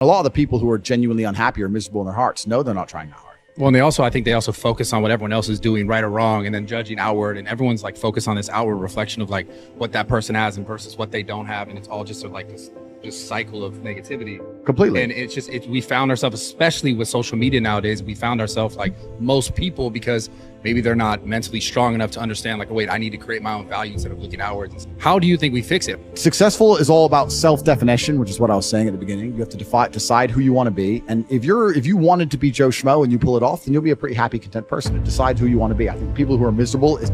A lot of the people who are genuinely unhappy or miserable in their hearts know they're not trying that hard. Well, and I think they also focus on what everyone else is doing right or wrong, and then judging outward, and everyone's like focused on this outward reflection of like what that person has and versus what they don't have. And it's all just sort of like this just cycle of negativity. Completely. And it's just, we found ourselves, especially with social media nowadays, we found ourselves like most people, because maybe they're not mentally strong enough to understand like, oh, wait, I need to create my own value instead of looking outwards. How do you think we fix it? Successful is all about self-definition, which is what I was saying at the beginning. You have to decide who you want to be. And if you wanted to be Joe Schmo and you pull it off, then you'll be a pretty happy, content person. It decides who you want to be. I think people who are miserable, it's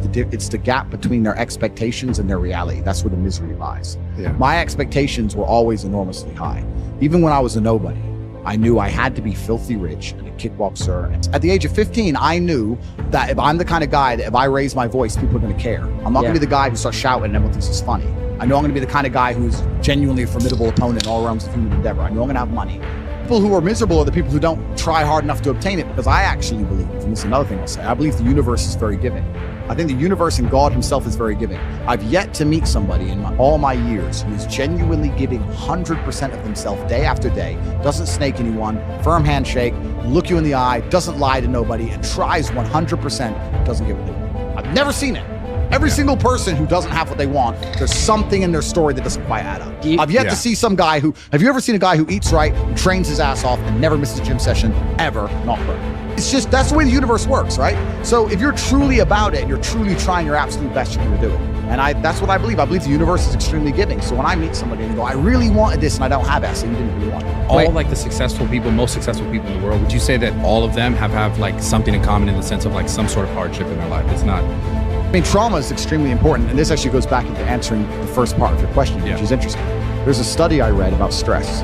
the gap between their expectations and their reality. That's where the misery lies. Yeah. My expectations were always enormously high. Even when I was a nobody, I knew I had to be filthy rich and a kickboxer. At the age of 15, I knew that if I'm the kind of guy that if I raise my voice, people are going to care. I'm not going to be the guy who starts shouting and everyone thinks it's funny. I know I'm going to be the kind of guy who's genuinely a formidable opponent in all realms of human endeavor. I know I'm going to have money. People who are miserable are the people who don't try hard enough to obtain it, because I actually believe, and this is another thing I'll say, I believe the universe is very giving. I think the universe and God himself is very giving. I've yet to meet somebody in all my years who is genuinely giving 100% of themselves day after day, doesn't snake anyone, firm handshake, look you in the eye, doesn't lie to nobody, and tries 100%, doesn't get what they want. I've never seen it. Every single person who doesn't have what they want, there's something in their story that doesn't quite add up. I've yet to see some guy who, have you ever seen a guy who eats right, trains his ass off, and never misses a gym session, ever, not broke? It's just, that's the way the universe works, right? So if you're truly about it, and you're truly trying your absolute best, you're gonna do it. And that's what I believe. I believe the universe is extremely giving. So when I meet somebody and they go, I really wanted this and I don't have it, I say, you didn't really want it. All like the successful people, most successful people in the world, would you say that all of them have like something in common in the sense of like some sort of hardship in their life? It's not. I mean, trauma is extremely important, and this actually goes back into answering the first part of your question, which is interesting. There's a study I read about stress,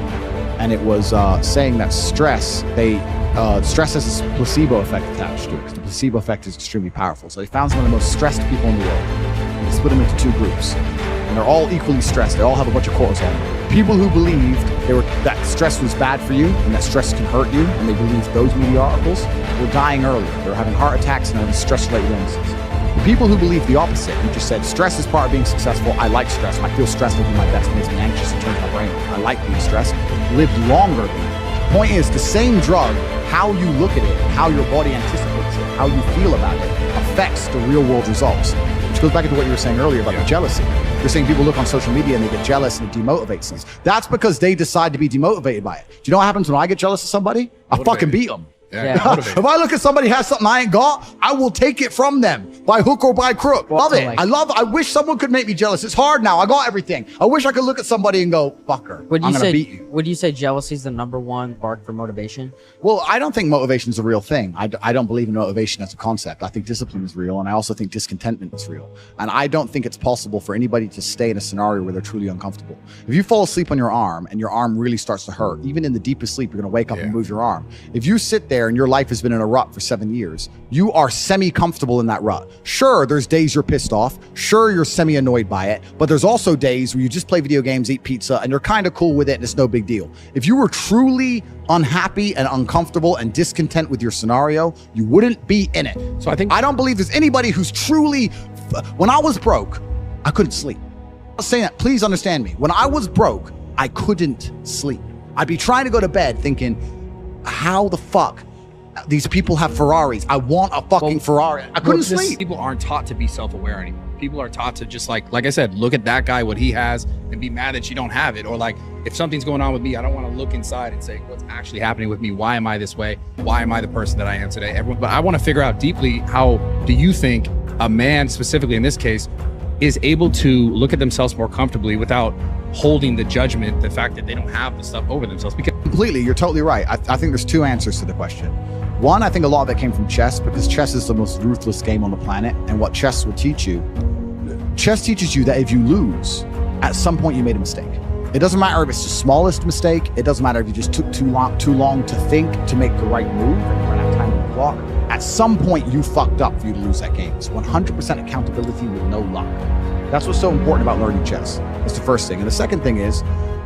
and it was saying that stress has this placebo effect attached to it, because the placebo effect is extremely powerful. So they found some of the most stressed people in the world, and they split them into two groups, and they're all equally stressed. They all have a bunch of cortisol. People who believed that stress was bad for you and that stress can hurt you, and they believed those media articles, were dying earlier. They were having heart attacks and having stress-related illnesses. The people who believe the opposite, who just said, stress is part of being successful, I like stress, when I feel stressed, I do my best, it makes me anxious, it turns my brain on, I like being stressed, lived longer than that. The point is, the same drug, how you look at it, how your body anticipates it, how you feel about it, affects the real world results. Which goes back into what you were saying earlier about the jealousy. You're saying people look on social media and they get jealous and it demotivates them. That's because they decide to be demotivated by it. Do you know what happens when I get jealous of somebody? I fucking beat them. Yeah. If I look at somebody who has something I ain't got, I will take it from them by hook or by crook. Love it. I wish someone could make me jealous. It's hard now. I got everything. I wish I could look at somebody and go, fucker, I'm gonna beat you. Would you say jealousy is the #1 bark for motivation? Well, I don't think motivation is a real thing. I don't believe in motivation as a concept. I think discipline is real, and I also think discontentment is real. And I don't think it's possible for anybody to stay in a scenario where they're truly uncomfortable. If you fall asleep on your arm and your arm really starts to hurt, even in the deepest sleep, you're gonna wake up and move your arm. If you sit there and your life has been in a rut for 7 years, you are semi-comfortable in that rut. Sure, there's days you're pissed off. Sure, you're semi-annoyed by it, but there's also days where you just play video games, eat pizza, and you're kind of cool with it and it's no big deal. If you were truly unhappy and uncomfortable and discontent with your scenario, you wouldn't be in it. So I don't believe there's anybody who's truly, when I was broke, I couldn't sleep. I was saying that, please understand me. When I was broke, I couldn't sleep. I'd be trying to go to bed thinking, how the fuck these people have Ferraris? I want a fucking Ferrari. I couldn't sleep. People aren't taught to be self-aware anymore. People are taught to just like I said, look at that guy, what he has, and be mad that you don't have it. Or like, if something's going on with me, I don't want to look inside and say, what's actually happening with me? Why am I this way? Why am I the person that I am today? But I want to figure out deeply, how do you think a man, specifically in this case, is able to look at themselves more comfortably without holding the judgment, the fact that they don't have the stuff over themselves? Because completely, you're totally right. I think there's two answers to the question. One, I think a lot of it came from chess, because chess is the most ruthless game on the planet. And what chess will teach you, chess teaches you that if you lose, at some point you made a mistake. It doesn't matter if it's the smallest mistake. It doesn't matter if you just took too long to think to make the right move and you ran out of time on the clock. At some point you fucked up for you to lose that game. It's 100% accountability with no luck. That's what's so important about learning chess. That's the first thing. And the second thing is,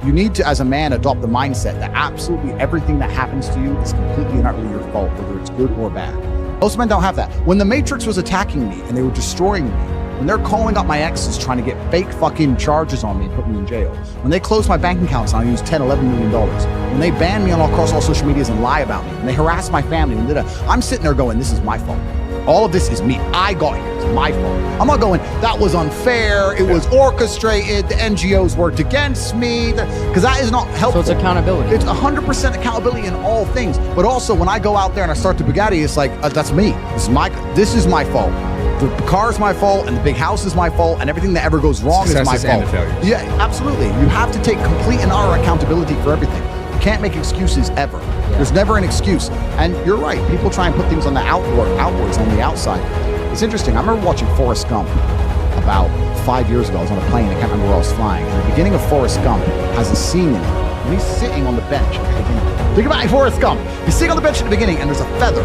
you need to, as a man, adopt the mindset that absolutely everything that happens to you is completely and utterly your fault, whether it's good or bad. Most men don't have that. When the Matrix was attacking me and they were destroying me, When they're calling up my exes trying to get fake fucking charges on me and put me in jail. When they close my bank accounts and I use $10, $11 million. When they ban me across all social medias and lie about me. When they harass my family. I'm sitting there going, this is my fault. All of this is me. I got here. It's my fault. I'm not going, that was unfair. It was orchestrated. The NGOs worked against me. Because that is not helpful. So it's accountability. It's 100% accountability in all things. But also when I go out there and I start to Bugatti, it's like, that's me. This is my fault. The car's my fault, and the big house is my fault, and everything that ever goes wrong is my fault. Yeah, absolutely. You have to take complete and utter accountability for everything. You can't make excuses ever. Yeah. There's never an excuse. And you're right. People try and put things on the outwards, on the outside. It's interesting. I remember watching Forrest Gump about 5 years ago. I was on a plane. I can't remember where I was flying. And the beginning of Forrest Gump has a scene in it when he's sitting on the bench at the beginning. Think about Forrest Gump. He's sitting on the bench at the beginning, and there's a feather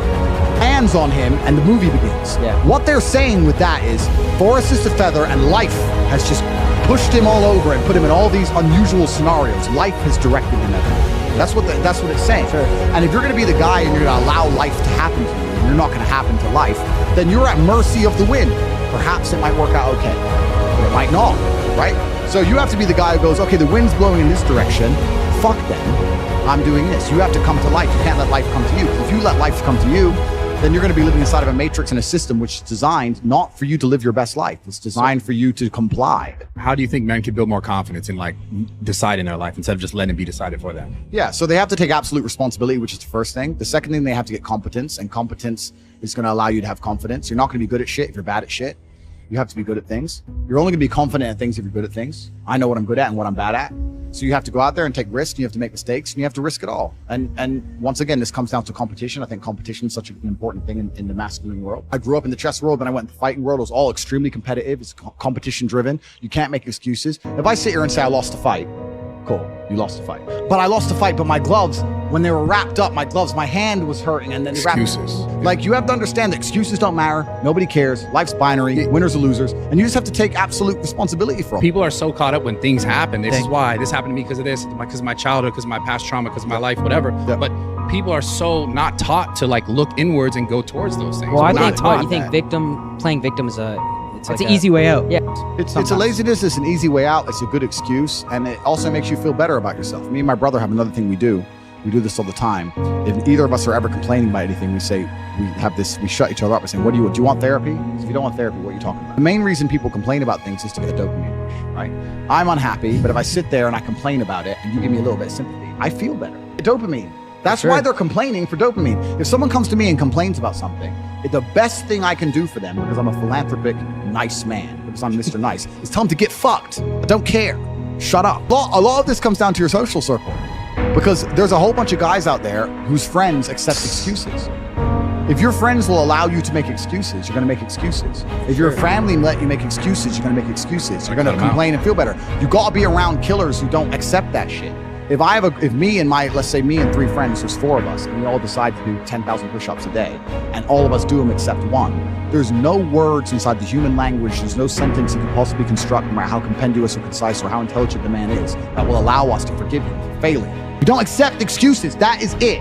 lands on him, and the movie begins. Yeah. What they're saying with that is Forrest is the feather, and life has just pushed him all over and put him in all these unusual scenarios. Life has directed him everything. That's what it's saying. Sure. And if you're going to be the guy and you're going to allow life to happen to you, and you're not going to happen to life, then you're at mercy of the wind. Perhaps it might work out okay, but it might not, right? So you have to be the guy who goes, okay, the wind's blowing in this direction. Fuck them. I'm doing this. You have to come to life. You can't let life come to you. If you let life come to you, then you're going to be living inside of a matrix and a system which is designed not for you to live your best life. It's designed for you to comply. How do you think men can build more confidence in like deciding their life instead of just letting it be decided for them? Yeah, so they have to take absolute responsibility, which is the first thing. The second thing, they have to get competence, and competence is going to allow you to have confidence. You're not going to be good at shit if you're bad at shit. You have to be good at things. You're only going to be confident at things if you're good at things. I know what I'm good at and what I'm bad at. So you have to go out there and take risks, and you have to make mistakes, and you have to risk it all. And once again, this comes down to competition. I think competition is such an important thing in the masculine world. I grew up in the chess world, then I went in the fighting world. It was all extremely competitive. It's competition driven. You can't make excuses. If I sit here and say I lost a fight, cool, you lost a fight. But I lost a fight, but my gloves, when they were wrapped up, my hand was hurting, and then excuses. Like, you have to understand that excuses don't matter. Nobody cares. Life's binary, winners or losers, and you just have to take absolute responsibility for it. People are so caught up when things happen. This is why this happened to me because of this, because of my childhood, because of my past trauma, because of my life, whatever. Yeah. But people are so not taught to like look inwards and go towards those things. Well, I think playing victim is it's an easy way out. Yeah, it's a laziness. It's an easy way out. It's a good excuse, and it also makes you feel better about yourself. Me and my brother have another thing we do. We do this all the time. If either of us are ever complaining about anything, we shut each other up and say, do you want therapy? If you don't want therapy, what are you talking about? The main reason people complain about things is to get a dopamine rush, right? I'm unhappy, but if I sit there and I complain about it and you give me a little bit of sympathy, I feel better. Dopamine. That's why they're complaining for dopamine. If someone comes to me and complains about something, the best thing I can do for them, because I'm a philanthropic, nice man, because I'm Mr. Nice, is tell them to get fucked. I don't care. Shut up. A lot of this comes down to your social circle. Because there's a whole bunch of guys out there whose friends accept excuses. If your friends will allow you to make excuses, you're going to make excuses. If your family let you make excuses, you're going to make excuses. You're going to complain and feel better. You got to be around killers who don't accept that shit. If me and let's say me and 3 friends, there's 4 of us, and we all decide to do 10,000 push-ups a day, and all of us do them except one, there's no words inside the human language, there's no sentence you can possibly construct, no matter how compendious or concise or how intelligent the man is, that will allow us to forgive him for failing. You don't accept excuses. That is it.